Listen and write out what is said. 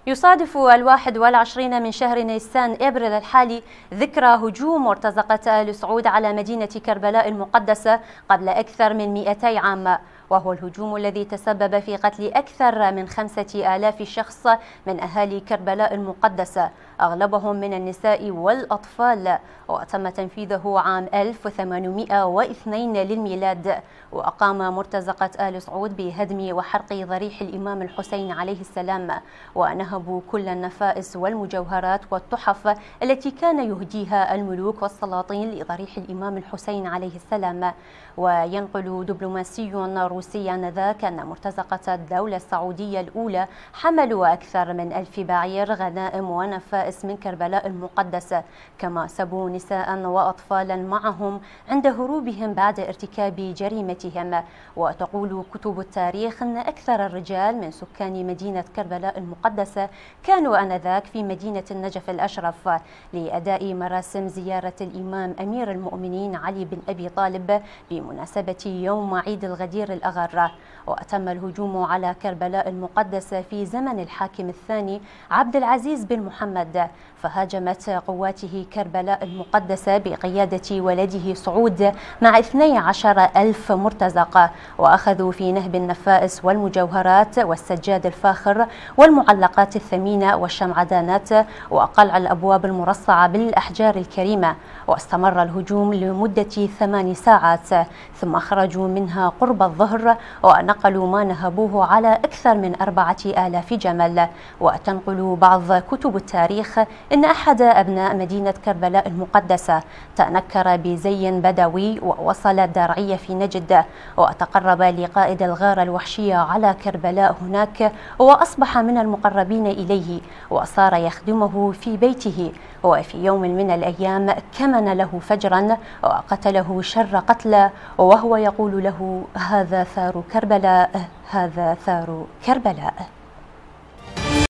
يصادف 21 من شهر نيسان إبريل الحالي ذكرى هجوم مرتزقة آل سعود على مدينة كربلاء المقدسة قبل أكثر من 200 عام، وهو الهجوم الذي تسبب في قتل أكثر من 5000 شخص من أهالي كربلاء المقدسة، أغلبهم من النساء والأطفال، وتم تنفيذه عام 1802 للميلاد. وأقام مرتزقة آل سعود بهدم وحرق ضريح الإمام الحسين عليه السلام، ونهبوا كل النفائس والمجوهرات والتحف التي كان يهديها الملوك والسلاطين لضريح الإمام الحسين عليه السلام. وينقل دبلوماسي روسي آنذاك أن مرتزقة الدولة السعودية الأولى حملوا أكثر من 1000 بعير غنائم ونفائس من كربلاء المقدسة، كما سبوا نساء وأطفالا معهم عند هروبهم بعد ارتكاب جريمتهم. وتقول كتب التاريخ أن أكثر الرجال من سكان مدينة كربلاء المقدسة كانوا آنذاك في مدينة النجف الأشرف لأداء مراسم زيارة الإمام أمير المؤمنين علي بن أبي طالب بمناسبة يوم عيد الغدير الأغر. وتم الهجوم على كربلاء المقدسة في زمن الحاكم الثاني عبد العزيز بن محمد، فهاجمت قواته كربلاء المقدسة بقيادة ولده سعود مع 12,000 مرتزقة، وأخذوا في نهب النفائس والمجوهرات والسجاد الفاخر والمعلقات الثمينة والشمعدانات وقلع الأبواب المرصعة بالأحجار الكريمة. واستمر الهجوم لمدة 8 ساعات، ثم خرجوا منها قرب الظهر ونقلوا ما نهبوه على أكثر من 4000 جمل. وتنقل بعض كتب التاريخ إن أحد أبناء مدينة كربلاء المقدسة تنكر بزي بدوي ووصل الدرعية في نجد، وتقرب لقائد الغارة الوحشية على كربلاء هناك، وأصبح من المقربين إليه وصار يخدمه في بيته. وفي يوم من الأيام كمن له فجرا وقتله شر قتلى، وهو يقول له: هذا ثار كربلاء، هذا ثار كربلاء.